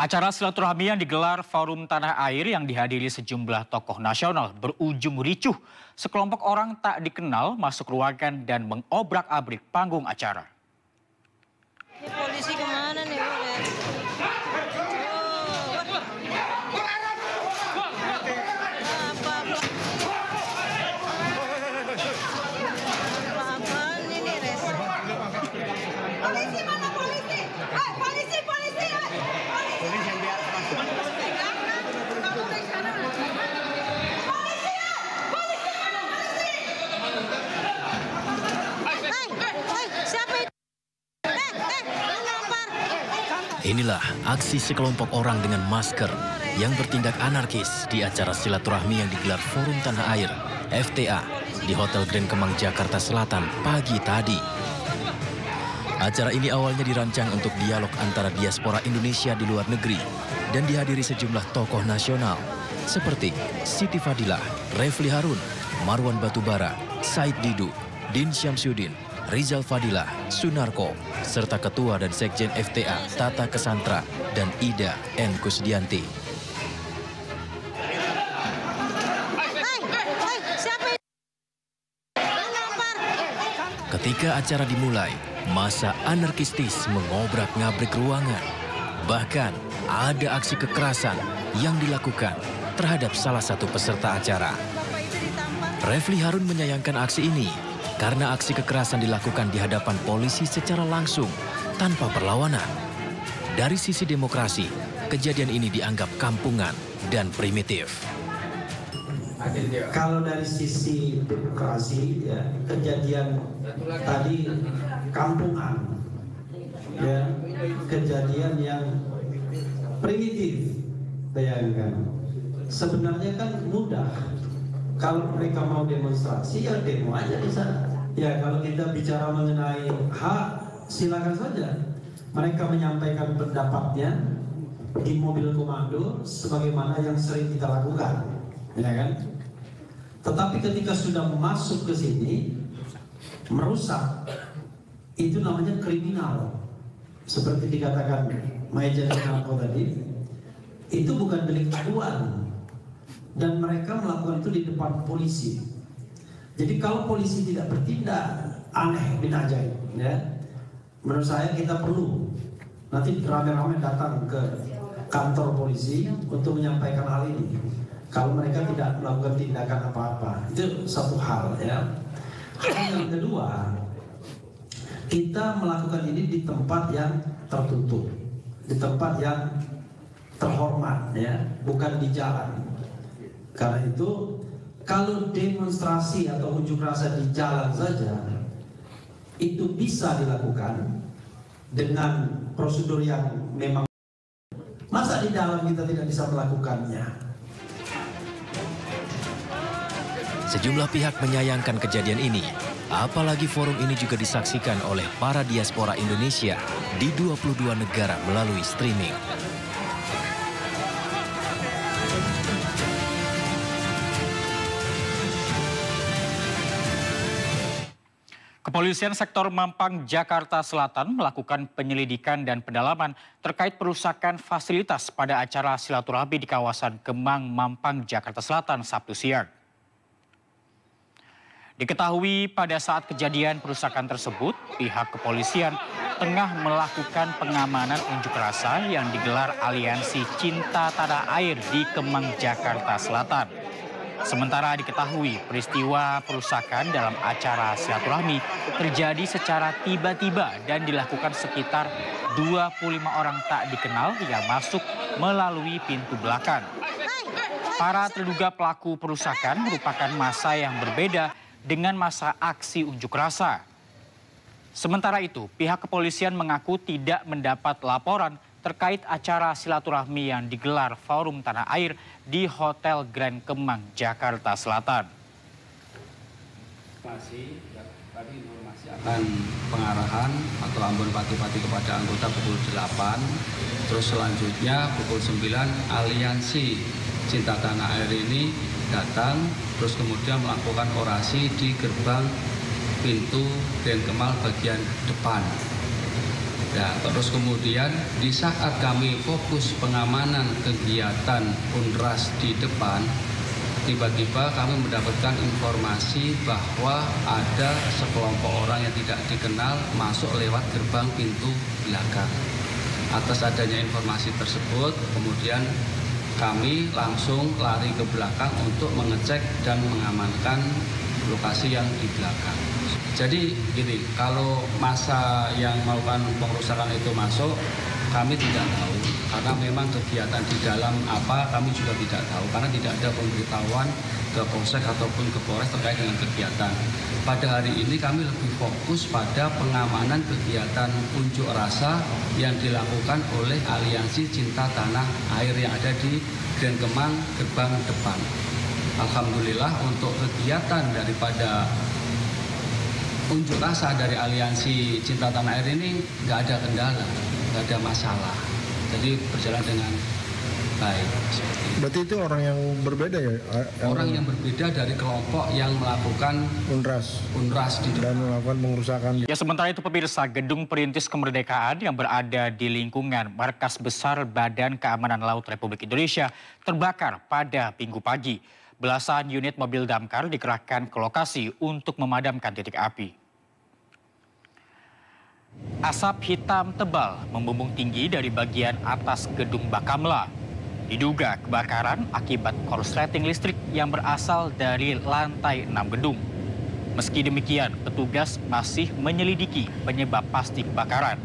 Acara silaturahmi yang digelar Forum Tanah Air yang dihadiri sejumlah tokoh nasional berujung ricuh. Sekelompok orang tak dikenal masuk ruangan dan mengobrak-abrik panggung acara. Ini polisi kemana nih? Inilah aksi sekelompok orang dengan masker yang bertindak anarkis di acara silaturahmi yang digelar Forum Tanah Air, FTA, di Hotel Grand Kemang, Jakarta Selatan pagi tadi. Acara ini awalnya dirancang untuk dialog antara diaspora Indonesia di luar negeri dan dihadiri sejumlah tokoh nasional seperti Siti Fadilah, Refli Harun, Marwan Batubara, Said Didu, Din Syamsuddin, Rizal Fadilah, Sunarko, serta Ketua dan Sekjen FTA Tata Kesantra dan Ida N. Kusdianti. Ketika acara dimulai, massa anarkistis mengobrak-ngabrik ruangan. Bahkan ada aksi kekerasan yang dilakukan terhadap salah satu peserta acara. Refli Harun menyayangkan aksi ini karena aksi kekerasan dilakukan di hadapan polisi secara langsung, tanpa perlawanan. Dari sisi demokrasi, kejadian ini dianggap kampungan dan primitif. Kalau dari sisi demokrasi, ya, kejadian tadi kampungan, ya, kejadian yang primitif, bayangkan. Sebenarnya kan mudah. Kalau mereka mau demonstrasi, ya demo aja di sana. Ya, kalau kita bicara mengenai hak, silakan saja. Mereka menyampaikan pendapatnya di mobil komando sebagaimana yang sering kita lakukan, ya kan? Tetapi ketika sudah masuk ke sini, merusak, itu namanya kriminal. Seperti dikatakan Majen Sunarko tadi, itu bukan delik aduan. Dan mereka melakukan itu di depan polisi. Jadi kalau polisi tidak bertindak, aneh bin ajaib, ya. Menurut saya kita perlu nanti rame-rame datang ke kantor polisi untuk menyampaikan hal ini. Kalau mereka tidak melakukan tindakan apa-apa, itu satu hal, ya. Hal yang kedua, kita melakukan ini di tempat yang tertutup, di tempat yang terhormat, ya, bukan di jalan. Karena itu, kalau demonstrasi atau unjuk rasa di jalan saja, itu bisa dilakukan dengan prosedur yang memang. Masa di dalam kita tidak bisa melakukannya? Sejumlah pihak menyayangkan kejadian ini, apalagi forum ini juga disaksikan oleh para diaspora Indonesia di 22 negara melalui streaming. Kepolisian sektor Mampang, Jakarta Selatan melakukan penyelidikan dan pendalaman terkait perusakan fasilitas pada acara silaturahmi di kawasan Kemang, Mampang, Jakarta Selatan, Sabtu siang. Diketahui pada saat kejadian perusakan tersebut, pihak kepolisian tengah melakukan pengamanan unjuk rasa yang digelar Aliansi Cinta Tanah Air di Kemang, Jakarta Selatan. Sementara diketahui peristiwa perusakan dalam acara silaturahmi terjadi secara tiba-tiba dan dilakukan sekitar 25 orang tak dikenal yang masuk melalui pintu belakang. Para terduga pelaku perusakan merupakan massa yang berbeda dengan massa aksi unjuk rasa. Sementara itu, pihak kepolisian mengaku tidak mendapat laporan terkait acara silaturahmi yang digelar Forum Tanah Air di Hotel Grand Kemang, Jakarta Selatan. Tadi informasi akan pengarahan atau ambon pati-pati kepada anggota pukul 8, terus selanjutnya pukul 9 Aliansi Cinta Tanah Air ini datang, terus kemudian melakukan orasi di gerbang pintu Grand Kemal bagian depan. Nah, terus kemudian di saat kami fokus pengamanan kegiatan Unras di depan, tiba-tiba kami mendapatkan informasi bahwa ada sekelompok orang yang tidak dikenal masuk lewat gerbang pintu belakang. Atas adanya informasi tersebut, kemudian kami langsung lari ke belakang untuk mengecek dan mengamankan lokasi yang di belakang. Jadi gini, kalau masa yang melakukan pengerusakan itu masuk, kami tidak tahu. Karena memang kegiatan di dalam apa kami juga tidak tahu. Karena tidak ada pemberitahuan ke Polsek ataupun ke Polres terkait dengan kegiatan. Pada hari ini kami lebih fokus pada pengamanan kegiatan unjuk rasa yang dilakukan oleh Aliansi Cinta Tanah Air yang ada di Grand Kemang gerbang depan. Alhamdulillah untuk kegiatan daripada unjuk rasa dari Aliansi Cinta Tanah Air ini nggak ada kendala, nggak ada masalah. Jadi berjalan dengan baik. Berarti itu orang yang berbeda ya? Orang yang berbeda dari kelompok yang melakukan unras di dan melakukan pengerusakan. Ya, sementara itu pemirsa, Gedung Perintis Kemerdekaan yang berada di lingkungan Markas Besar Badan Keamanan Laut Republik Indonesia terbakar pada Minggu pagi. Belasan unit mobil damkar dikerahkan ke lokasi untuk memadamkan titik api. Asap hitam tebal membumbung tinggi dari bagian atas gedung Bakamla. Diduga kebakaran akibat korsleting listrik yang berasal dari lantai 6 gedung. Meski demikian, petugas masih menyelidiki penyebab pasti kebakaran.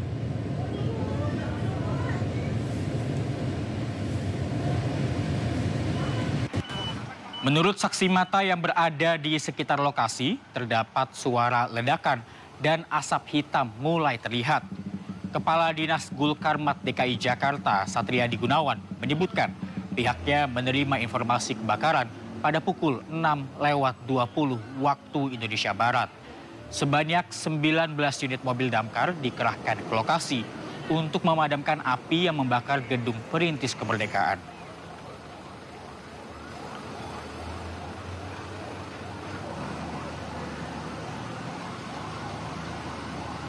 Menurut saksi mata yang berada di sekitar lokasi, terdapat suara ledakan dan asap hitam mulai terlihat. Kepala Dinas Gulkarmat DKI Jakarta, Satriadi Gunawan, menyebutkan pihaknya menerima informasi kebakaran pada pukul 6:20 waktu Indonesia Barat. Sebanyak 19 unit mobil damkar dikerahkan ke lokasi untuk memadamkan api yang membakar Gedung Perintis Kemerdekaan.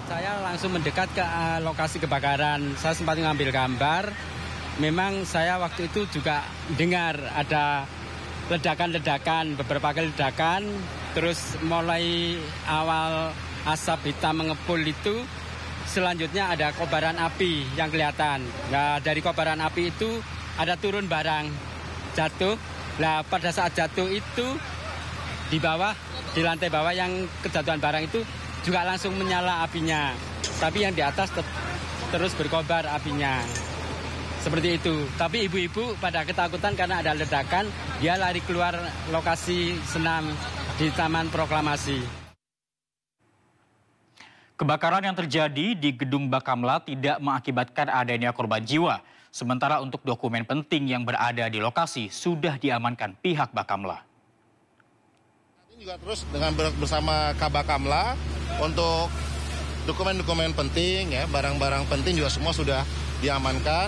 Saya langsung mendekat ke lokasi kebakaran. Saya sempat mengambil gambar. Memang saya waktu itu juga dengar ada ledakan-ledakan, beberapa kali ledakan. Terus mulai awal asap hitam mengepul itu, selanjutnya ada kobaran api yang kelihatan. Nah, dari kobaran api itu ada turun barang jatuh. Nah, pada saat jatuh itu di bawah, di lantai bawah yang kejatuhan barang itu juga langsung menyala apinya. Tapi yang di atas terus berkobar apinya. Seperti itu. Tapi ibu-ibu pada ketakutan karena ada ledakan, dia lari keluar lokasi senam di Taman Proklamasi. Kebakaran yang terjadi di Gedung Bakamla tidak mengakibatkan adanya korban jiwa. Sementara untuk dokumen penting yang berada di lokasi sudah diamankan pihak Bakamla. Juga terus dengan bersama Kabakamla untuk dokumen-dokumen penting, ya, barang-barang penting juga semua sudah diamankan,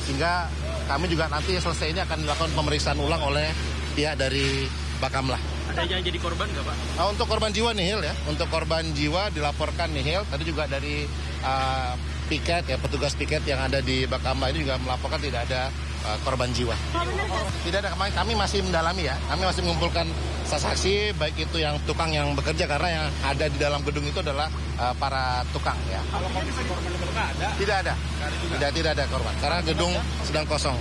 sehingga kami juga nanti selesai ini akan dilakukan pemeriksaan ulang oleh pihak dari Bakamla. Ada yang jadi korban nggak, Pak? Untuk korban jiwa nihil, ya, untuk korban jiwa dilaporkan nihil. Tadi juga dari piket, ya, petugas piket yang ada di Bakamla ini juga melaporkan tidak ada korban jiwa. Tidak ada, kami masih mendalami, ya. Kami masih mengumpulkan saksi, baik itu yang tukang yang bekerja, karena yang ada di dalam gedung itu adalah para tukang, ya. Kalau kondisi korban luka ada? Tidak ada. Tidak ada korban, karena gedung sedang kosong.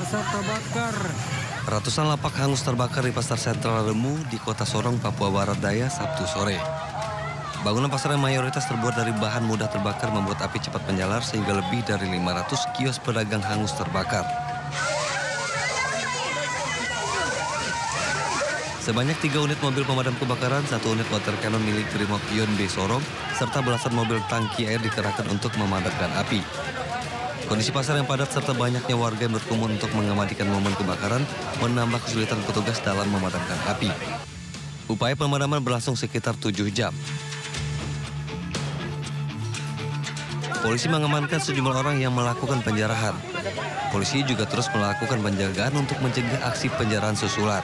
Asap terbakar. Ratusan lapak hangus terbakar di Pasar Sentral Lemu di Kota Sorong, Papua Barat Daya, Sabtu sore. Bangunan pasar yang mayoritas terbuat dari bahan mudah terbakar membuat api cepat menjalar sehingga lebih dari 500 kios pedagang hangus terbakar. Sebanyak 3 unit mobil pemadam kebakaran, 1 unit water cannon milik Brimob Ion B Sorong, serta belasan mobil tangki air dikerahkan untuk memadamkan api. Kondisi pasar yang padat serta banyaknya warga yang berkumpul untuk mengamatikan momen kebakaran menambah kesulitan petugas dalam memadamkan api. Upaya pemadaman berlangsung sekitar 7 jam. Polisi mengamankan sejumlah orang yang melakukan penjarahan. Polisi juga terus melakukan penjagaan untuk mencegah aksi penjarahan susulan.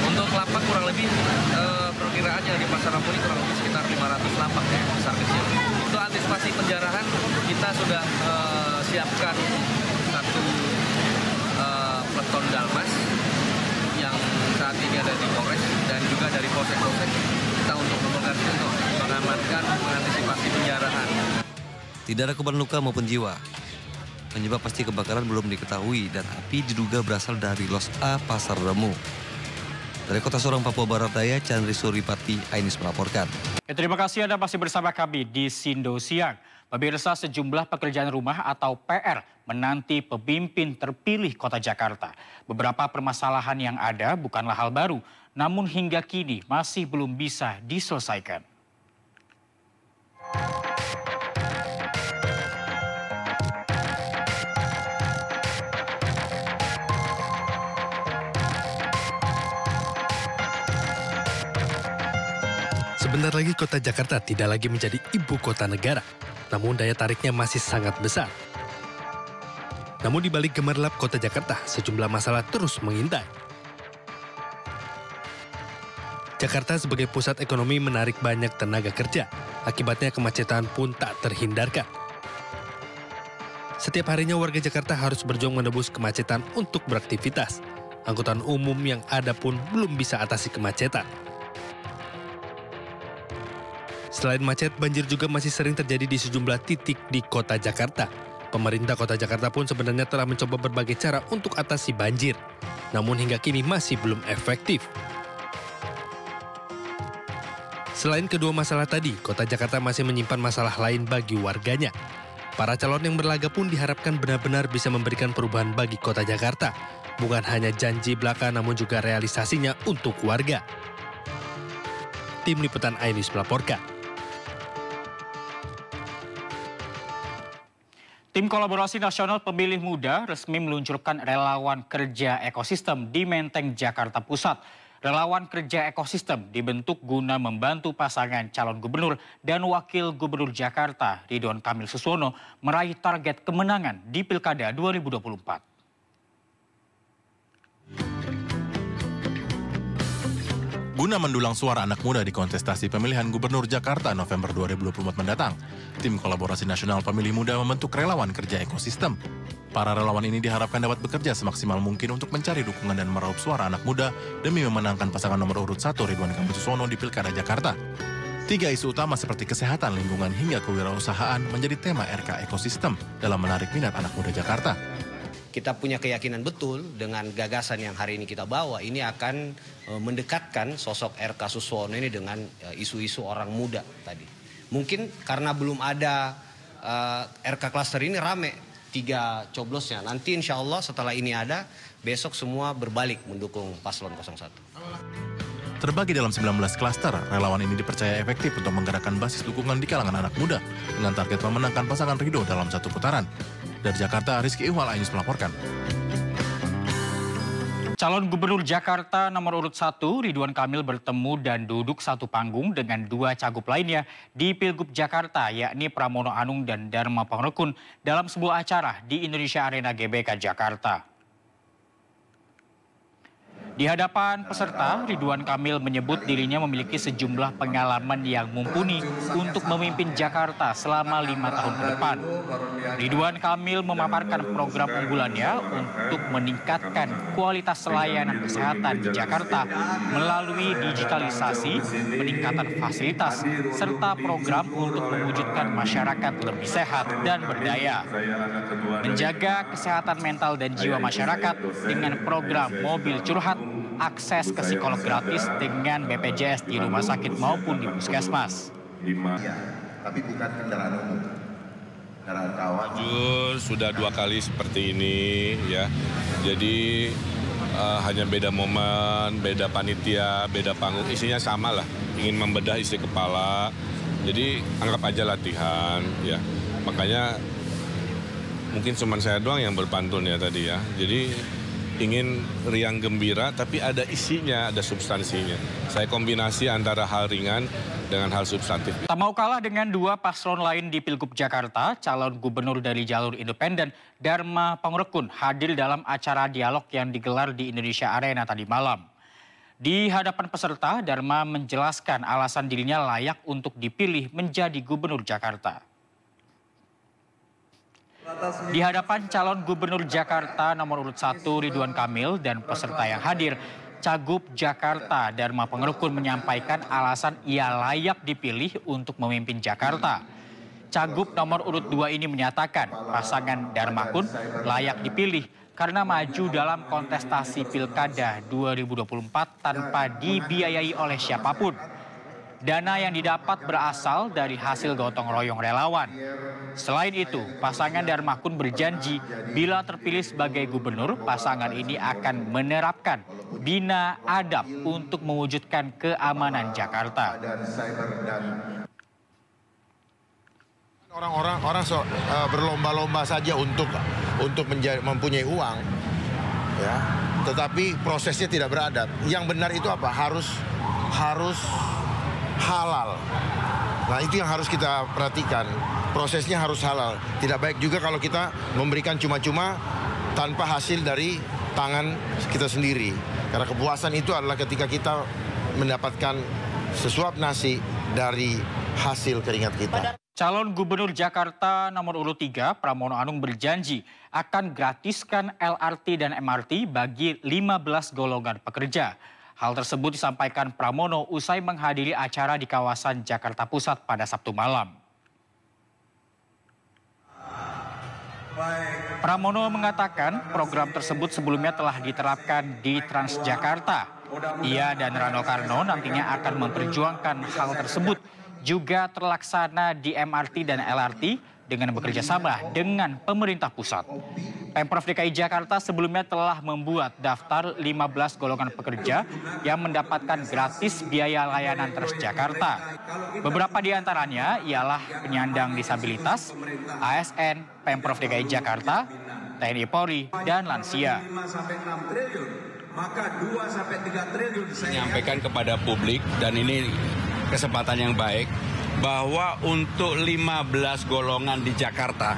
Untuk lapak kurang lebih perkiraan yang di Pasar Rebo ini kurang lebih sekitar 500 lapak ya, besar kecil. Untuk antisipasi penjarahan kita sudah siapkan satu peleton Dalmas yang saat ini ada di Polres dan juga dari polsek-polsek kita untuk mengamankan mengantisipasi penjarahan. Tidak ada korban luka maupun jiwa. Penyebab pasti kebakaran belum diketahui dan api diduga berasal dari Los A Pasar Rebo. Dari Kota Sorong, Papua Barat Daya, Chandri Suripati, Ainis melaporkan. Terima kasih Anda masih bersama kami di Sindo Siang. Pemirsa, sejumlah pekerjaan rumah atau PR menanti pemimpin terpilih Kota Jakarta. Beberapa permasalahan yang ada bukanlah hal baru, namun hingga kini masih belum bisa diselesaikan. Sebentar lagi Kota Jakarta tidak lagi menjadi ibu kota negara, namun daya tariknya masih sangat besar. Namun di balik gemerlap Kota Jakarta, sejumlah masalah terus mengintai. Jakarta sebagai pusat ekonomi menarik banyak tenaga kerja, akibatnya kemacetan pun tak terhindarkan. Setiap harinya warga Jakarta harus berjuang menebus kemacetan untuk beraktivitas. Angkutan umum yang ada pun belum bisa atasi kemacetan. Selain macet, banjir juga masih sering terjadi di sejumlah titik di Kota Jakarta. Pemerintah Kota Jakarta pun sebenarnya telah mencoba berbagai cara untuk atasi banjir. Namun hingga kini masih belum efektif. Selain kedua masalah tadi, Kota Jakarta masih menyimpan masalah lain bagi warganya. Para calon yang berlaga pun diharapkan benar-benar bisa memberikan perubahan bagi Kota Jakarta. Bukan hanya janji belaka namun juga realisasinya untuk warga. Tim Liputan Ainis melaporkan. Tim Kolaborasi Nasional Pemilih Muda resmi meluncurkan relawan kerja ekosistem di Menteng, Jakarta Pusat. Relawan kerja ekosistem dibentuk guna membantu pasangan calon gubernur dan wakil gubernur Jakarta, Ridwan Kamil Suswono, meraih target kemenangan di Pilkada 2024. Guna mendulang suara anak muda di kontestasi pemilihan Gubernur Jakarta November 2024 mendatang, Tim Kolaborasi Nasional Pemilih Muda membentuk relawan kerja ekosistem. Para relawan ini diharapkan dapat bekerja semaksimal mungkin untuk mencari dukungan dan meraup suara anak muda demi memenangkan pasangan nomor urut 1 Ridwan Kamil Suswono di Pilkada Jakarta. 3 isu utama seperti kesehatan, lingkungan, hingga kewirausahaan menjadi tema RK Ekosistem dalam menarik minat anak muda Jakarta. Kita punya keyakinan betul dengan gagasan yang hari ini kita bawa, ini akan mendekatkan sosok RK Suswono ini dengan isu-isu orang muda tadi. Mungkin karena belum ada RK Cluster ini rame 3 coblosnya. Nanti insya Allah setelah ini ada, besok semua berbalik mendukung paslon 01. Terbagi dalam 19 klaster, relawan ini dipercaya efektif untuk menggerakkan basis dukungan di kalangan anak muda dengan target memenangkan pasangan Ridho dalam 1 putaran. Dari Jakarta, Rizky Ihwal, Ainis melaporkan. Calon Gubernur Jakarta nomor urut 1 Ridwan Kamil bertemu dan duduk satu panggung dengan 2 cagup lainnya di Pilgub Jakarta, yakni Pramono Anung dan Dharma Pangrekun dalam sebuah acara di Indonesia Arena GBK Jakarta. Di hadapan peserta, Ridwan Kamil menyebut dirinya memiliki sejumlah pengalaman yang mumpuni untuk memimpin Jakarta selama 5 tahun ke depan. Ridwan Kamil memaparkan program unggulannya untuk meningkatkan kualitas layanan kesehatan di Jakarta melalui digitalisasi, peningkatan fasilitas, serta program untuk mewujudkan masyarakat lebih sehat dan berdaya. Menjaga kesehatan mental dan jiwa masyarakat dengan program mobil curhat, akses ke psikolog gratis dengan BPJS di rumah sakit maupun di puskesmas. Tapi bukan kendaraan umum. Kendaraan kawat. Sudah 2 kali seperti ini ya. Jadi hanya beda momen, beda panitia, beda panggung. Isinya sama lah. Ingin membedah isi kepala. Jadi anggap aja latihan ya. Makanya mungkin cuma saya doang yang berpantun ya tadi ya. Jadi ingin riang gembira, tapi ada isinya, ada substansinya. Saya kombinasi antara hal ringan dengan hal substantif. Tak mau kalah dengan dua paslon lain di Pilgub Jakarta, calon gubernur dari jalur independen Dharma Pangrekun hadir dalam acara dialog yang digelar di Indonesia Arena tadi malam. Di hadapan peserta, Dharma menjelaskan alasan dirinya layak untuk dipilih menjadi gubernur Jakarta. Di hadapan calon gubernur Jakarta nomor urut 1 Ridwan Kamil dan peserta yang hadir, Cagup Jakarta Dharma Pangrekun menyampaikan alasan ia layak dipilih untuk memimpin Jakarta. Cagup nomor urut 2 ini menyatakan pasangan Dharma Kun layak dipilih karena maju dalam kontestasi Pilkada 2024 tanpa dibiayai oleh siapapun. Dana yang didapat berasal dari hasil gotong royong relawan. Selain itu, pasangan Dharma Kun berjanji bila terpilih sebagai gubernur, pasangan ini akan menerapkan bina adab untuk mewujudkan keamanan Jakarta. Orang berlomba-lomba saja untuk mempunyai uang, ya. Tetapi prosesnya tidak beradab. Yang benar itu apa? Harus halal. Nah, itu yang harus kita perhatikan. Prosesnya harus halal. Tidak baik juga kalau kita memberikan cuma-cuma tanpa hasil dari tangan kita sendiri. Karena kepuasan itu adalah ketika kita mendapatkan sesuap nasi dari hasil keringat kita. Calon Gubernur Jakarta nomor urut 3, Pramono Anung berjanji akan gratiskan LRT dan MRT bagi 15 golongan pekerja. Hal tersebut disampaikan Pramono usai menghadiri acara di kawasan Jakarta Pusat pada Sabtu malam. Pramono mengatakan program tersebut sebelumnya telah diterapkan di Transjakarta. Ia dan Rano Karno nantinya akan memperjuangkan hal tersebut juga terlaksana di MRT dan LRT dengan bekerja sama dengan pemerintah pusat. Pemprov DKI Jakarta sebelumnya telah membuat daftar 15 golongan pekerja yang mendapatkan gratis biaya layanan Transjakarta. Beberapa di antaranya ialah penyandang disabilitas, ASN, Pemprov DKI Jakarta, TNI Polri, dan lansia. Menyampaikan kepada publik, dan ini kesempatan yang baik, bahwa untuk 15 golongan di Jakarta,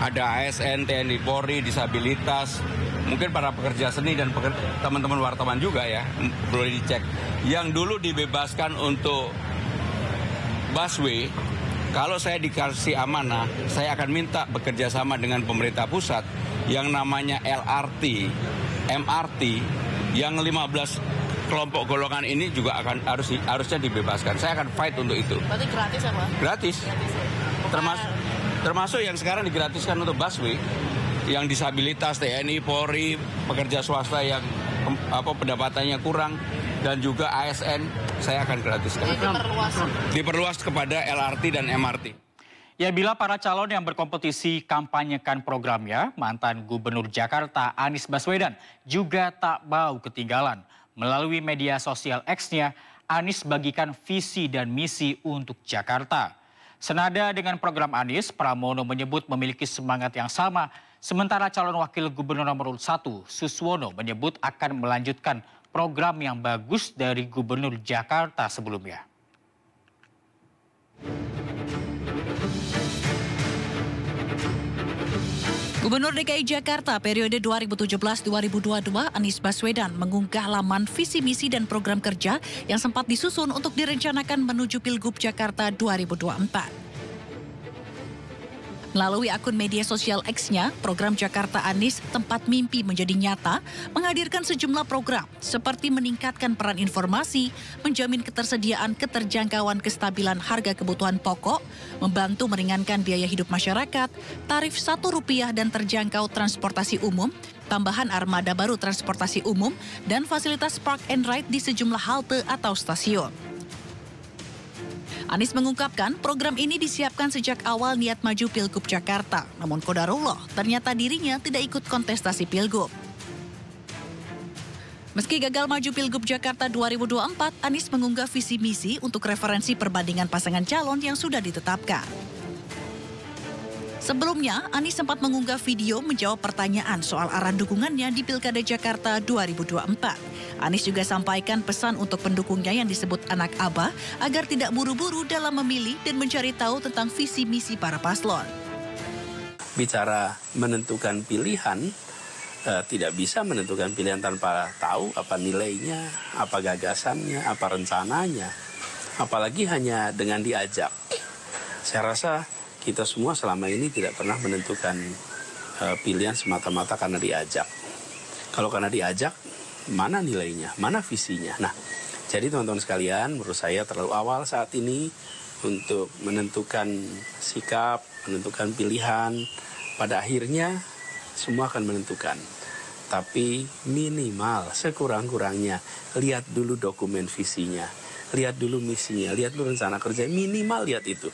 ada ASN, TNI Polri, disabilitas, mungkin para pekerja seni dan teman-teman wartawan juga ya, boleh dicek. Yang dulu dibebaskan untuk busway, kalau saya dikasih amanah, saya akan minta bekerja sama dengan pemerintah pusat yang namanya LRT, MRT, yang 15 kelompok golongan ini juga harusnya dibebaskan. Saya akan fight untuk itu. Berarti gratis ya, Pak? Gratis. Termasuk yang sekarang digratiskan untuk busway, yang disabilitas, TNI, Polri, pekerja swasta yang pendapatannya kurang, dan juga ASN, saya akan gratiskan. Diperluas kepada LRT dan MRT. Ya, bila para calon yang berkompetisi kampanyekan programnya, mantan Gubernur Jakarta Anies Baswedan juga tak mau ketinggalan. Melalui media sosial X-nya, Anies bagikan visi dan misi untuk Jakarta. Senada dengan program Anies, Pramono menyebut memiliki semangat yang sama, sementara calon wakil gubernur nomor 1, Suswono, menyebut akan melanjutkan program yang bagus dari Gubernur Jakarta sebelumnya. Gubernur DKI Jakarta periode 2017-2022 Anies Baswedan mengunggah laman visi misi dan program kerja yang sempat disusun untuk direncanakan menuju Pilgub Jakarta 2024. Melalui akun media sosial X-nya, program Jakarta Anies Tempat Mimpi Menjadi Nyata menghadirkan sejumlah program seperti meningkatkan peran informasi, menjamin ketersediaan keterjangkauan kestabilan harga kebutuhan pokok, membantu meringankan biaya hidup masyarakat, tarif Rp1 dan terjangkau transportasi umum, tambahan armada baru transportasi umum, dan fasilitas park and ride di sejumlah halte atau stasiun. Anies mengungkapkan program ini disiapkan sejak awal niat maju Pilgub Jakarta. Namun qadarullah, ternyata dirinya tidak ikut kontestasi Pilgub. Meski gagal maju Pilgub Jakarta 2024, Anies mengunggah visi misi untuk referensi perbandingan pasangan calon yang sudah ditetapkan. Sebelumnya, Anies sempat mengunggah video menjawab pertanyaan soal arah dukungannya di Pilkada Jakarta 2024. Anies juga sampaikan pesan untuk pendukungnya yang disebut anak abah agar tidak buru-buru dalam memilih dan mencari tahu tentang visi misi para paslon. Bicara menentukan pilihan, tidak bisa menentukan pilihan tanpa tahu apa nilainya, apa gagasannya, apa rencananya. Apalagi hanya dengan diajak. Saya rasa kita semua selama ini tidak pernah menentukan pilihan semata-mata karena diajak. Kalau karena diajak, mana nilainya, mana visinya. Nah, jadi teman-teman sekalian, menurut saya terlalu awal saat ini untuk menentukan sikap, menentukan pilihan. Pada akhirnya semua akan menentukan. Tapi minimal, sekurang-kurangnya, lihat dulu dokumen visinya. Lihat dulu misinya, lihat dulu rencana kerja. Minimal lihat itu.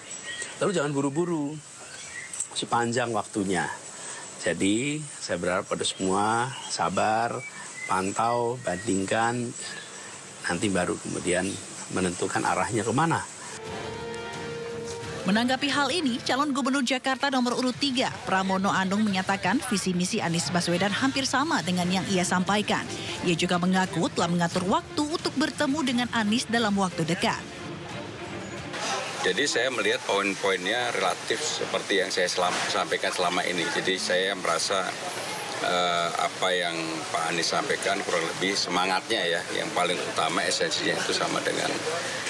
Lalu jangan buru-buru, sepanjang waktunya. Jadi saya berharap pada semua sabar, pantau, bandingkan. Nanti baru kemudian menentukan arahnya kemana. Menanggapi hal ini, calon gubernur Jakarta nomor urut 3, Pramono Anung menyatakan visi misi Anies Baswedan hampir sama dengan yang ia sampaikan. Ia juga mengaku telah mengatur waktu untuk bertemu dengan Anies dalam waktu dekat. Jadi saya melihat poin-poinnya relatif seperti yang saya sampaikan selama ini. Jadi saya merasa apa yang Pak Anies sampaikan kurang lebih semangatnya ya, yang paling utama esensinya itu sama dengan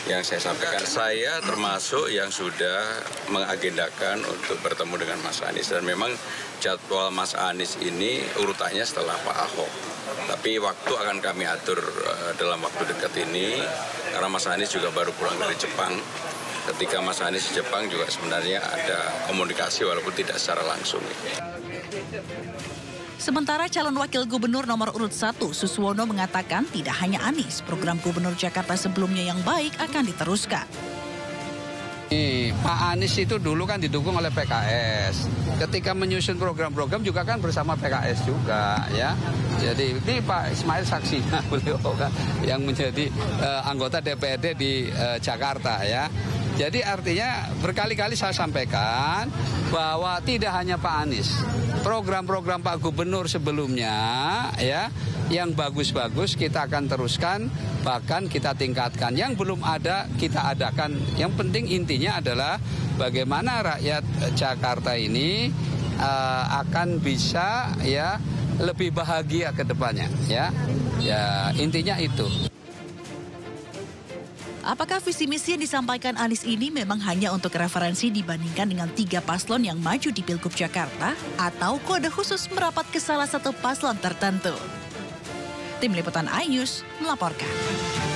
yang saya sampaikan. Saya termasuk yang sudah mengagendakan untuk bertemu dengan Mas Anies, dan memang jadwal Mas Anies ini urutannya setelah Pak Ahok. Tapi waktu akan kami atur dalam waktu dekat ini, karena Mas Anies juga baru pulang dari Jepang. Ketika Mas Anies di Jepang juga sebenarnya ada komunikasi walaupun tidak secara langsung. Sementara calon wakil gubernur nomor urut 1, Suswono mengatakan tidak hanya Anies, program gubernur Jakarta sebelumnya yang baik akan diteruskan. Pak Anies itu dulu kan didukung oleh PKS. Ketika menyusun program-program juga kan bersama PKS juga ya. Jadi ini Pak Ismail saksinya beliau kan yang menjadi anggota DPRD di Jakarta ya. Jadi artinya berkali-kali saya sampaikan bahwa tidak hanya Pak Anies, program-program Pak Gubernur sebelumnya ya yang bagus-bagus kita akan teruskan, bahkan kita tingkatkan. Yang belum ada kita adakan. Yang penting intinya adalah bagaimana rakyat Jakarta ini akan bisa ya lebih bahagia ke depannya ya. Ya intinya itu. Apakah visi misi yang disampaikan Anies ini memang hanya untuk referensi dibandingkan dengan 3 paslon yang maju di Pilgub Jakarta, atau kode khusus merapat ke salah satu paslon tertentu? Tim Liputan iNews melaporkan.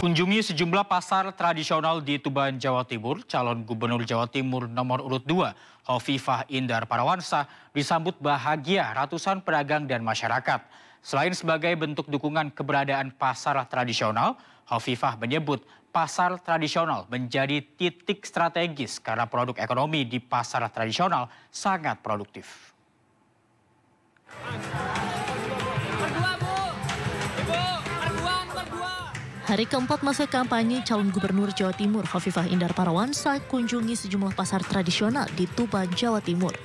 Kunjungi sejumlah pasar tradisional di Tuban, Jawa Timur, calon gubernur Jawa Timur nomor urut 2, Hovifah Indar Parawansa, disambut bahagia ratusan pedagang dan masyarakat. Selain sebagai bentuk dukungan keberadaan pasar tradisional, Hovifah menyebut pasar tradisional menjadi titik strategis karena produk ekonomi di pasar tradisional sangat produktif. Hari keempat masa kampanye calon gubernur Jawa Timur Hovifah Indar Parawansa kunjungi sejumlah pasar tradisional di Tuban, Jawa Timur.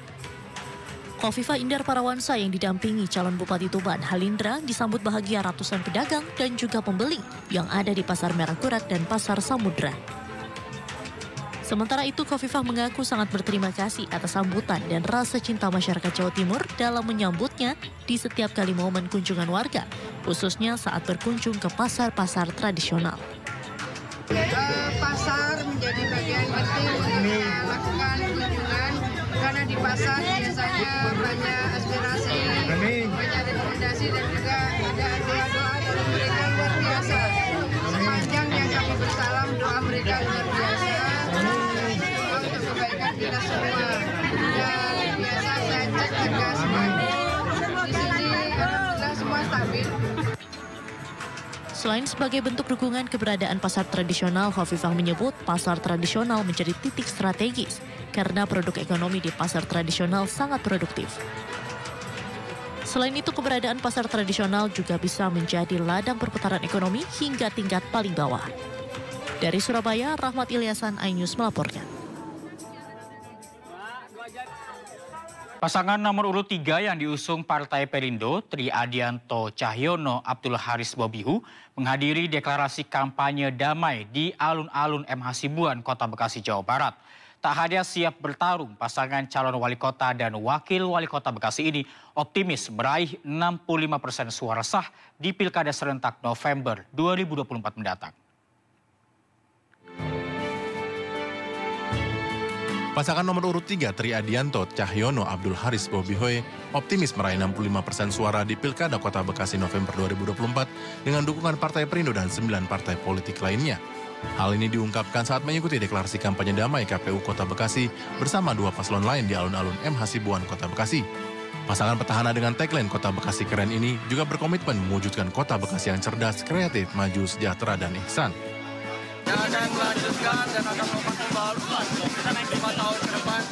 Hovifah Indar Parawansa yang didampingi calon Bupati Tuban Halindra disambut bahagia ratusan pedagang dan juga pembeli yang ada di Pasar Merah Kurat dan Pasar Samudra. Sementara itu, Hovifah mengaku sangat berterima kasih atas sambutan dan rasa cinta masyarakat Jawa Timur dalam menyambutnya di setiap kali momen kunjungan warga, khususnya saat berkunjung ke pasar-pasar tradisional. Pasar menjadi bagian penting untuk melakukan kunjungan, karena di pasar biasanya banyak aspirasi, banyak rekomendasi, dan juga ada doa-doa dari mereka luar biasa. Sepanjang yang kami bersalam, doa mereka luar biasa. Doa untuk kebaikan kita semua. Dan biasa saya cek harga sembako di sini, alhamdulillah semua stabil. Selain sebagai bentuk dukungan keberadaan pasar tradisional, Hovifah menyebut pasar tradisional menjadi titik strategis karena produk ekonomi di pasar tradisional sangat produktif. Selain itu, keberadaan pasar tradisional juga bisa menjadi ladang perputaran ekonomi hingga tingkat paling bawah. Dari Surabaya, Rahmat Ilyasan, iNews melaporkan. Pasangan nomor urut 3 yang diusung Partai Perindo, Tri Adianto Cahyono Abdul Haris Bobihu, menghadiri deklarasi kampanye damai di alun-alun M. Hasibuan, Kota Bekasi, Jawa Barat. Tak hanya siap bertarung, pasangan calon wali kota dan wakil wali kota Bekasi ini optimis meraih 65% suara sah di Pilkada serentak November 2024 mendatang. Pasangan nomor urut 3 Tri Adianto Cahyono Abdul Haris Bobihu optimis meraih 65% suara di Pilkada Kota Bekasi November 2024 dengan dukungan Partai Perindo dan 9 partai politik lainnya. Hal ini diungkapkan saat mengikuti deklarasi kampanye damai KPU Kota Bekasi bersama 2 paslon lain di alun-alun M. Hasibuan, Kota Bekasi. Pasangan petahana dengan tagline Kota Bekasi Keren ini juga berkomitmen mewujudkan Kota Bekasi yang cerdas, kreatif, maju, sejahtera, dan ihsan. Akan melanjutkan dan akan melakukan pembaharuan 5 tahun ke depan.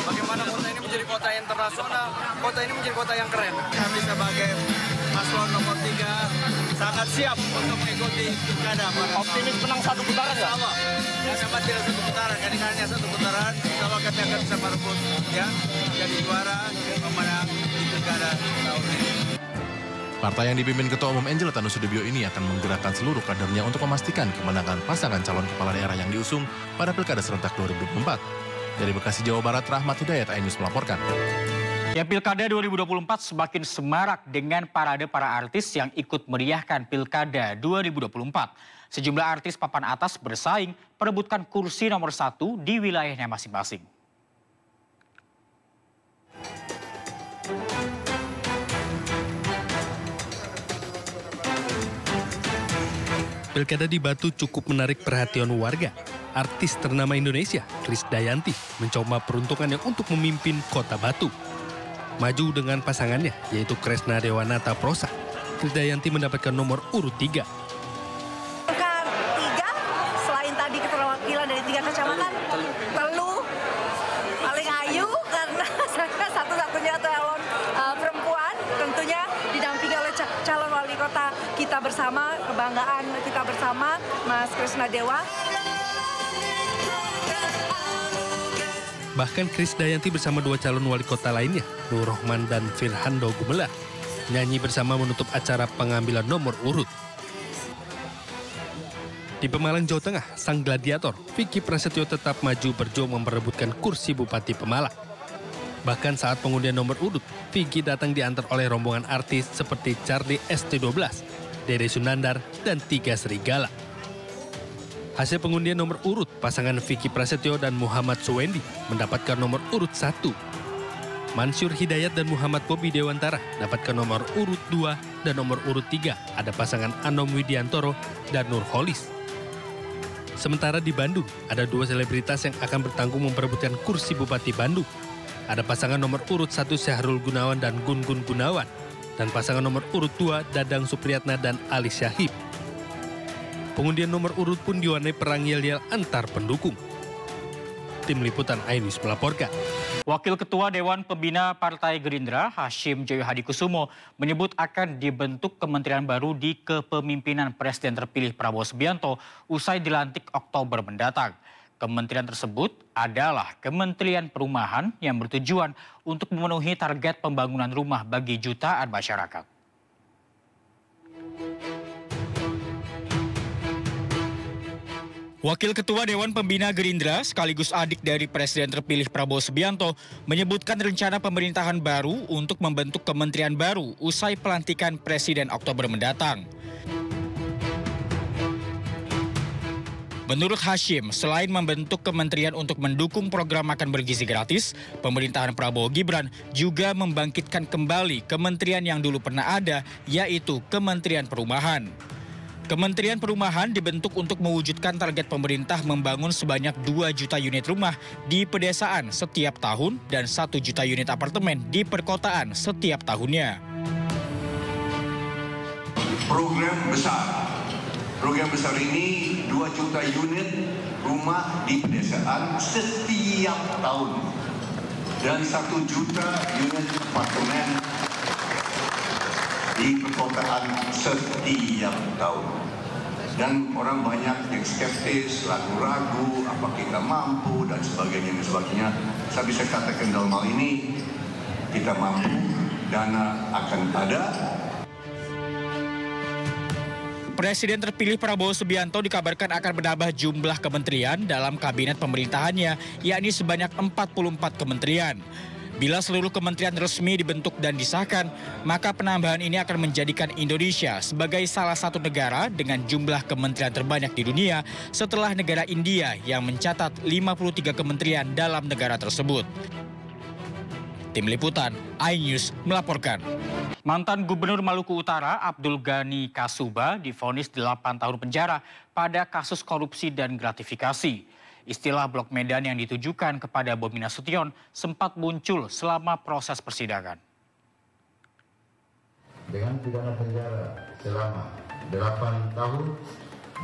Bagaimana kota ini menjadi kota internasional, kota ini menjadi kota yang keren. Kami sebagai paslon nomor 3 sangat siap untuk mengikuti pilkada. Optimis menang 1 putaran nggak? Ya, sama tidak 1 putaran, jadi hanya 1 putaran. Insya Allah kami akan bisa merebut ya, jadi juara, pemenang di pilkada tahun ini. Partai yang dipimpin Ketua Umum Angela Tanusudibio ini akan menggerakkan seluruh kadernya untuk memastikan kemenangan pasangan calon kepala daerah yang diusung pada Pilkada serentak 2024. Dari Bekasi, Jawa Barat, Rahmat Hidayat, iNews melaporkan. Ya, Pilkada 2024 semakin semarak dengan parade para artis yang ikut meriahkan Pilkada 2024. Sejumlah artis papan atas bersaing perebutkan kursi nomor 1 di wilayahnya masing-masing. Pilkada di Batu cukup menarik perhatian warga. Artis ternama Indonesia, Krisdayanti, mencoba peruntungannya untuk memimpin Kota Batu. Maju dengan pasangannya, yaitu Kresna Dewanata Prosa. Krisdayanti mendapatkan nomor urut 3. Angka 3, selain tadi keterwakilan dari 3 kecamatan, perlu paling ayu karena saya satu-satunya calon perempuan, tentunya didampingi oleh calon wali kota kita bersama, kebanggaan kita bersama, Mas Kresna Dewa. Bahkan Krisdayanti bersama 2 calon wali kota lainnya, Nur Rohman dan Firhando Gumelar, nyanyi bersama menutup acara pengambilan nomor urut. Di Pemalang, Jawa Tengah, sang gladiator Vicky Prasetyo tetap maju berjuang memperebutkan kursi Bupati Pemalang. Bahkan saat pengundian nomor urut, Vicky datang diantar oleh rombongan artis seperti Charlie ST12, Dede Sunandar, dan 3 Serigala. Hasil pengundian nomor urut, pasangan Vicky Prasetyo dan Muhammad Suwendi mendapatkan nomor urut 1. Mansur Hidayat dan Muhammad Bobi Dewantara dapatkan nomor urut 2 dan nomor urut 3 ada pasangan Anom Widiantoro dan Nur Holis. Sementara di Bandung, ada 2 selebritas yang akan bertanggung memperebutkan kursi Bupati Bandung. Ada pasangan nomor urut 1 Syahrul Gunawan dan Gun Gun Gunawan, dan pasangan nomor urut 2 Dadang Supriyatna dan Ali Syahib. Pengundian nomor urut pun diwarnai perang yel-yel antar pendukung. Tim Liputan iNews melaporkan. Wakil Ketua Dewan Pembina Partai Gerindra, Hashim Joyo Hadikusumo, menyebut akan dibentuk kementerian baru di kepemimpinan Presiden terpilih Prabowo Subianto usai dilantik Oktober mendatang. Kementerian tersebut adalah Kementerian Perumahan yang bertujuan untuk memenuhi target pembangunan rumah bagi jutaan masyarakat. Wakil Ketua Dewan Pembina Gerindra sekaligus adik dari Presiden terpilih Prabowo Subianto menyebutkan rencana pemerintahan baru untuk membentuk kementerian baru usai pelantikan Presiden Oktober mendatang. Menurut Hashim, selain membentuk kementerian untuk mendukung program makan bergizi gratis, pemerintahan Prabowo Gibran juga membangkitkan kembali kementerian yang dulu pernah ada, yaitu Kementerian Perumahan. Kementerian Perumahan dibentuk untuk mewujudkan target pemerintah membangun sebanyak 2 juta unit rumah di pedesaan setiap tahun dan 1 juta unit apartemen di perkotaan setiap tahunnya. Program besar ini 2 juta unit rumah di pedesaan setiap tahun dan 1 juta unit apartemen di perkotaan setiap tahun. Dan orang banyak yang skeptis, ragu-ragu, apa kita mampu dan sebagainya. Saya bisa katakan dalam hal ini, kita mampu, dana akan ada. Presiden terpilih Prabowo Subianto dikabarkan akan menambah jumlah kementerian dalam kabinet pemerintahannya, yakni sebanyak 44 kementerian. Bila seluruh kementerian resmi dibentuk dan disahkan, maka penambahan ini akan menjadikan Indonesia sebagai salah satu negara dengan jumlah kementerian terbanyak di dunia setelah negara India yang mencatat 53 kementerian dalam negara tersebut. Tim Liputan, iNews melaporkan. Mantan Gubernur Maluku Utara Abdul Ghani Kasuba divonis 8 tahun penjara pada kasus korupsi dan gratifikasi. Istilah Blok Medan yang ditujukan kepada Bobi Nasution sempat muncul selama proses persidangan. Dengan pidana penjara selama 8 tahun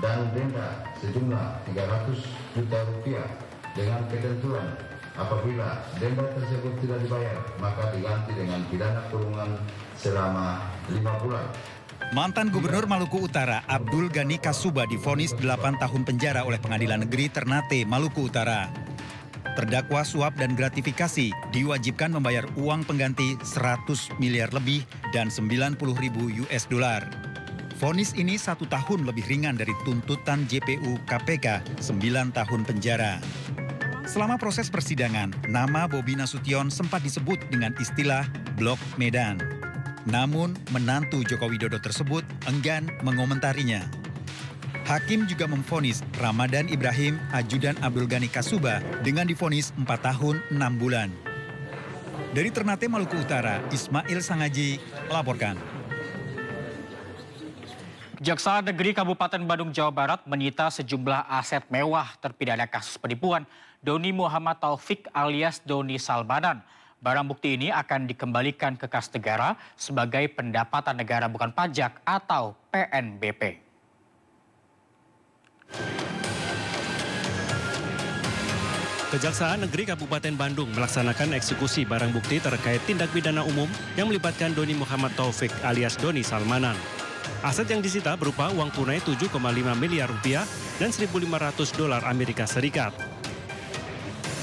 dan denda sejumlah 300 juta rupiah dengan ketentuan apabila denda tersebut tidak dibayar, maka diganti dengan pidana kurungan selama 5 bulan. Mantan Gubernur Maluku Utara Abdul Ghani Kasuba divonis 8 tahun penjara oleh Pengadilan Negeri Ternate, Maluku Utara. Terdakwa suap dan gratifikasi diwajibkan membayar uang pengganti 100 miliar lebih dan 90.000 US dollar. Vonis ini 1 tahun lebih ringan dari tuntutan JPU KPK 9 tahun penjara. Selama proses persidangan, nama Bobi Nasution sempat disebut dengan istilah Blok Medan. Namun, menantu Joko Widodo tersebut enggan mengomentarinya. Hakim juga memvonis Ramadan Ibrahim, ajudan Abdul Ghani Kasuba, dengan divonis 4 tahun 6 bulan. Dari Ternate, Maluku Utara, Ismail Sangaji melaporkan. Kejaksaan Negeri Kabupaten Bandung, Jawa Barat menyita sejumlah aset mewah terpidana kasus penipuan Doni Muhammad Taufik alias Doni Salmanan. Barang bukti ini akan dikembalikan ke kas negara sebagai pendapatan negara bukan pajak atau PNBP. Kejaksaan Negeri Kabupaten Bandung melaksanakan eksekusi barang bukti terkait tindak pidana umum yang melibatkan Doni Muhammad Taufik alias Doni Salmanan. Aset yang disita berupa uang tunai 7,5 miliar rupiah dan 1.500 dolar Amerika Serikat.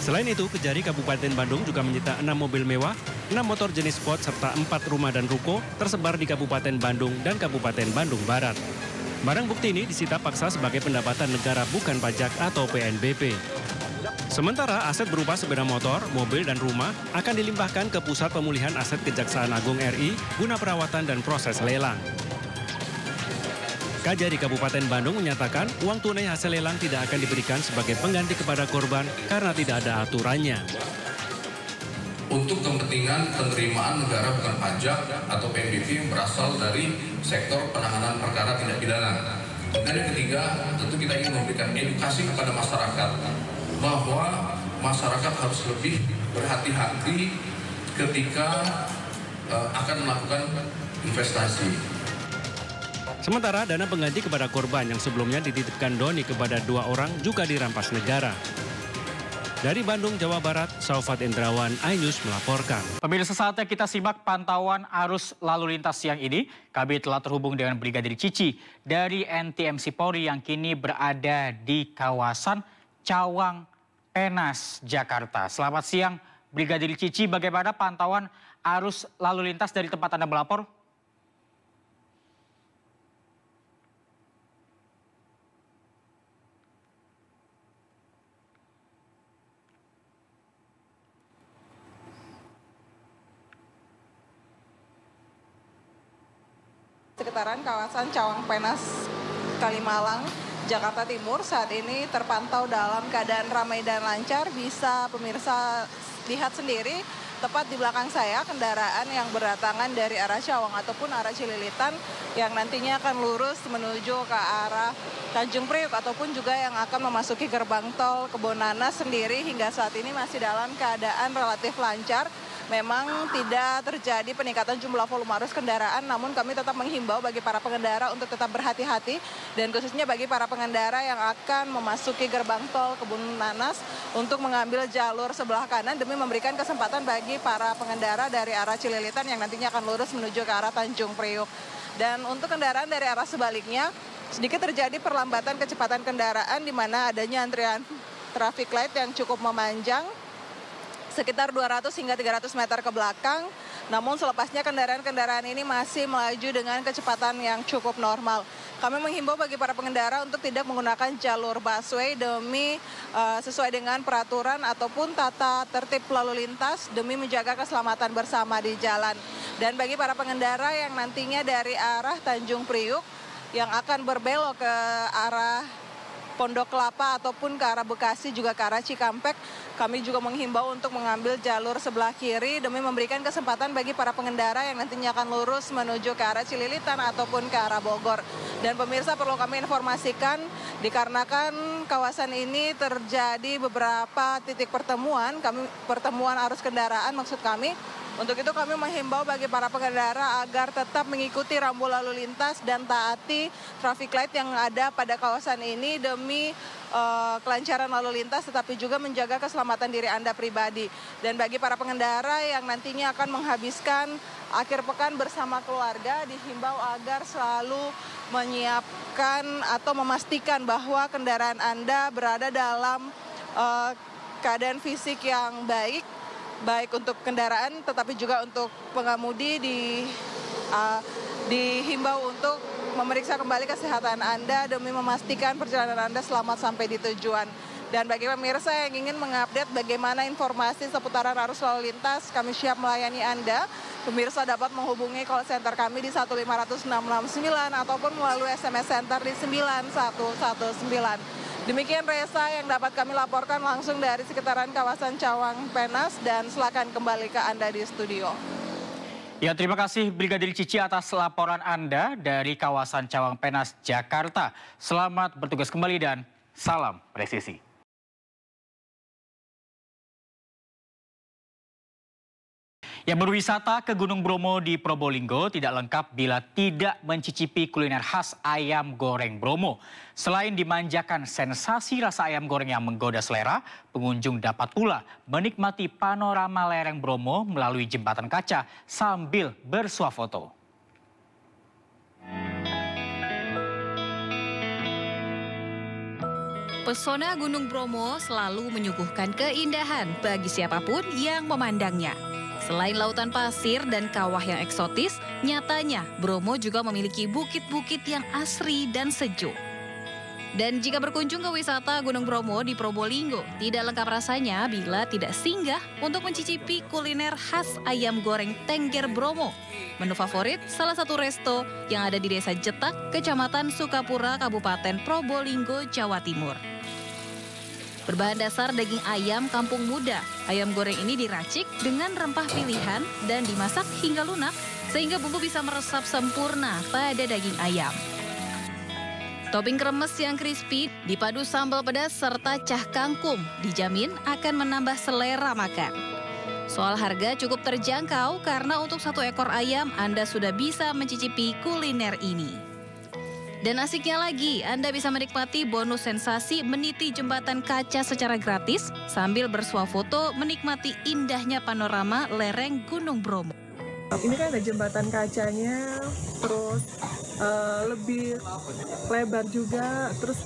Selain itu, Kejari Kabupaten Bandung juga menyita 6 mobil mewah, 6 motor jenis sport, serta 4 rumah dan ruko tersebar di Kabupaten Bandung dan Kabupaten Bandung Barat. Barang bukti ini disita paksa sebagai pendapatan negara bukan pajak atau PNBP. Sementara aset berupa sepeda motor, mobil, dan rumah akan dilimpahkan ke Pusat Pemulihan Aset Kejaksaan Agung RI guna perawatan dan proses lelang. Kajari Kabupaten Bandung menyatakan uang tunai hasil lelang tidak akan diberikan sebagai pengganti kepada korban karena tidak ada aturannya. Untuk kepentingan penerimaan negara bukan pajak atau PNBP yang berasal dari sektor penanganan perkara tindak pidana. Dan yang ketiga, tentu kita ingin memberikan edukasi kepada masyarakat bahwa masyarakat harus lebih berhati-hati ketika akan melakukan investasi. Sementara dana pengganti kepada korban yang sebelumnya dititipkan Doni kepada 2 orang juga dirampas negara. Dari Bandung, Jawa Barat, Saufat Indrawan, iNews melaporkan. Pemirsa, saatnya kita simak pantauan arus lalu lintas siang ini. Kami telah terhubung dengan Brigadir Cici dari NTMC Polri yang kini berada di kawasan Cawang Penas, Jakarta. Selamat siang, Brigadir Cici. Bagaimana pantauan arus lalu lintas dari tempat Anda melapor? Sekitaran kawasan Cawang Penas, Kalimalang, Jakarta Timur saat ini terpantau dalam keadaan ramai dan lancar. Bisa pemirsa lihat sendiri tepat di belakang saya kendaraan yang berdatangan dari arah Cawang ataupun arah Cililitan yang nantinya akan lurus menuju ke arah Tanjung Priuk ataupun juga yang akan memasuki gerbang tol Kebonanas sendiri hingga saat ini masih dalam keadaan relatif lancar. Memang tidak terjadi peningkatan jumlah volume arus kendaraan, namun kami tetap menghimbau bagi para pengendara untuk tetap berhati-hati dan khususnya bagi para pengendara yang akan memasuki gerbang tol Kebonanas untuk mengambil jalur sebelah kanan demi memberikan kesempatan bagi para pengendara dari arah Cililitan yang nantinya akan lurus menuju ke arah Tanjung Priuk. Dan untuk kendaraan dari arah sebaliknya, sedikit terjadi perlambatan kecepatan kendaraan di mana adanya antrian traffic light yang cukup memanjang sekitar 200 hingga 300 meter ke belakang. Namun selepasnya kendaraan-kendaraan ini masih melaju dengan kecepatan yang cukup normal. Kami menghimbau bagi para pengendara untuk tidak menggunakan jalur busway demi sesuai dengan peraturan ataupun tata tertib lalu lintas demi menjaga keselamatan bersama di jalan. Dan bagi para pengendara yang nantinya dari arah Tanjung Priuk yang akan berbelok ke arah Pondok Kelapa ataupun ke arah Bekasi juga ke arah Cikampek, kami juga menghimbau untuk mengambil jalur sebelah kiri demi memberikan kesempatan bagi para pengendara yang nantinya akan lurus menuju ke arah Cililitan ataupun ke arah Bogor. Dan pemirsa, perlu kami informasikan dikarenakan kawasan ini terjadi beberapa titik pertemuan arus kendaraan maksud kami. Untuk itu kami menghimbau bagi para pengendara agar tetap mengikuti rambu lalu lintas dan taati traffic light yang ada pada kawasan ini demi kelancaran lalu lintas tetapi juga menjaga keselamatan diri Anda pribadi. Dan bagi para pengendara yang nantinya akan menghabiskan akhir pekan bersama keluarga dihimbau agar selalu menyiapkan atau memastikan bahwa kendaraan Anda berada dalam keadaan fisik yang baik untuk kendaraan tetapi juga untuk pengemudi dihimbau untuk memeriksa kembali kesehatan Anda demi memastikan perjalanan Anda selamat sampai di tujuan. Dan bagi pemirsa yang ingin mengupdate bagaimana informasi seputaran arus lalu lintas, kami siap melayani Anda. Pemirsa dapat menghubungi call center kami di 1500669 ataupun melalui SMS center di 9119. Demikian Reza yang dapat kami laporkan langsung dari sekitaran kawasan Cawang Penas dan silakan kembali ke Anda di studio. Ya, terima kasih Brigadir Cici atas laporan Anda dari kawasan Cawang Penas, Jakarta. Selamat bertugas kembali dan salam presisi. Yang berwisata ke Gunung Bromo di Probolinggo tidak lengkap bila tidak mencicipi kuliner khas ayam goreng Bromo. Selain dimanjakan sensasi rasa ayam goreng yang menggoda selera, pengunjung dapat pula menikmati panorama lereng Bromo melalui jembatan kaca sambil bersuah foto. Pesona Gunung Bromo selalu menyuguhkan keindahan bagi siapapun yang memandangnya. Selain lautan pasir dan kawah yang eksotis, nyatanya Bromo juga memiliki bukit-bukit yang asri dan sejuk. Dan jika berkunjung ke wisata Gunung Bromo di Probolinggo, tidak lengkap rasanya bila tidak singgah untuk mencicipi kuliner khas ayam goreng Tengger Bromo. Menu favorit salah satu resto yang ada di Desa Jetak, Kecamatan Sukapura, Kabupaten Probolinggo, Jawa Timur. Berbahan dasar daging ayam kampung muda, ayam goreng ini diracik dengan rempah pilihan dan dimasak hingga lunak sehingga bumbu bisa meresap sempurna pada daging ayam. Topping kremes yang crispy dipadu sambal pedas serta cah kangkung dijamin akan menambah selera makan. Soal harga cukup terjangkau karena untuk satu ekor ayam Anda sudah bisa mencicipi kuliner ini. Dan asiknya lagi, Anda bisa menikmati bonus sensasi meniti jembatan kaca secara gratis sambil bersuah foto menikmati indahnya panorama lereng Gunung Bromo. Ini kan ada jembatan kacanya, terus lebih lebar juga, terus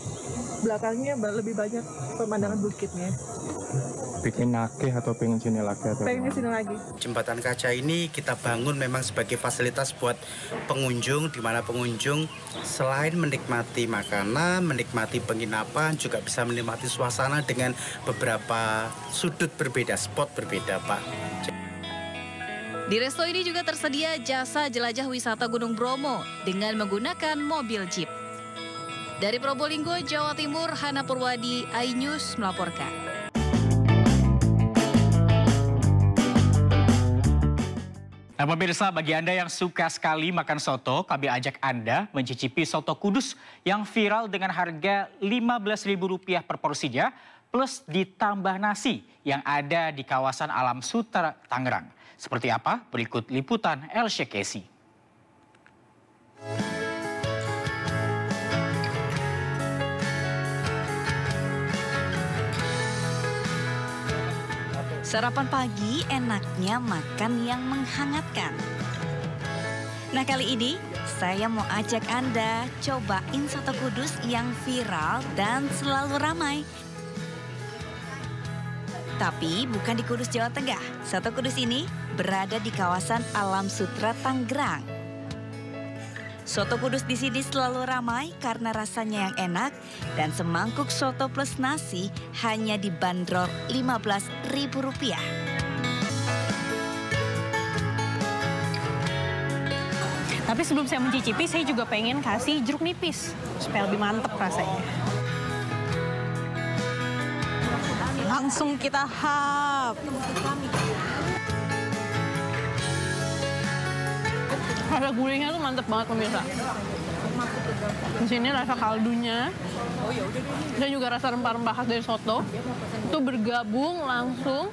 belakangnya lebih banyak pemandangan bukitnya. Bikin nagih atau pengen sini lagi? Pengen sini lagi. Jembatan kaca ini kita bangun memang sebagai fasilitas buat pengunjung, di mana pengunjung selain menikmati makanan, menikmati penginapan, juga bisa menikmati suasana dengan beberapa sudut berbeda, spot berbeda, Pak. Di resto ini juga tersedia jasa jelajah wisata Gunung Bromo dengan menggunakan mobil jeep. Dari Probolinggo, Jawa Timur, Hana Purwadi, iNews melaporkan. Nah pemirsa, bagi Anda yang suka sekali makan soto, kami ajak Anda mencicipi soto Kudus yang viral dengan harga Rp15.000 per porsinya, plus ditambah nasi yang ada di kawasan Alam Sutra, Tangerang. Seperti apa? Berikut liputan El Shekesi. Sarapan pagi enaknya makan yang menghangatkan. Nah kali ini saya mau ajak Anda cobain soto Kudus yang viral dan selalu ramai. Tapi bukan di Kudus, Jawa Tengah. Soto Kudus ini berada di kawasan Alam Sutra, Tangerang. Soto Kudus di sini selalu ramai karena rasanya yang enak dan semangkuk soto plus nasi hanya dibanderol Rp15.000. Tapi sebelum saya mencicipi, saya juga pengen kasih jeruk nipis supaya lebih mantep rasanya. Langsung kita hap. Rasa gurihnya tuh mantep banget pemirsa. Di sini rasa kaldunya dan juga rasa rempah-rempah khas dari soto itu bergabung langsung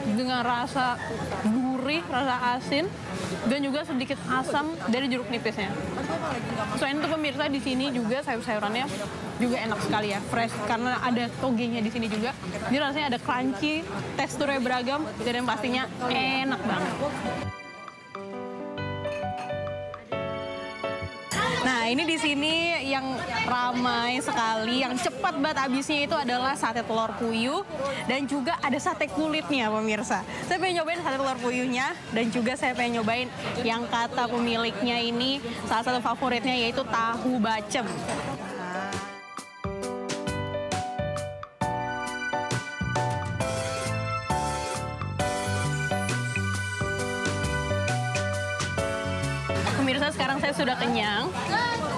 dengan rasa gurih, rasa asin, dan juga sedikit asam dari jeruk nipisnya. Selain itu pemirsa, di sini juga sayur-sayurannya juga enak sekali ya, fresh karena ada togenya di sini juga. Jadi rasanya ada crunchy, teksturnya beragam, dan yang pastinya enak banget. Nah, ini di sini yang ramai sekali, yang cepat banget habisnya itu adalah sate telur puyuh dan juga ada sate kulitnya pemirsa. Saya pengen nyobain sate telur puyuhnya dan juga saya pengen nyobain yang kata pemiliknya ini salah satu favoritnya yaitu tahu bacem. Pemirsa, sekarang saya sudah kenyang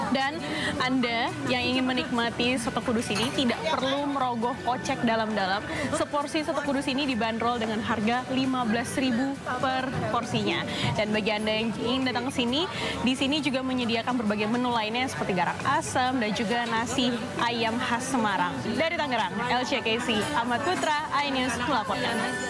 dan Anda yang ingin menikmati soto Kudus ini tidak perlu merogoh kocek dalam-dalam. Seporsi soto Kudus ini dibanderol dengan harga Rp15.000 per porsinya. Dan bagi Anda yang ingin datang ke sini, di sini juga menyediakan berbagai menu lainnya seperti garak asam dan juga nasi ayam khas Semarang. Dari Tangerang, LCKC, Ahmad Putra, iNews melaporkan.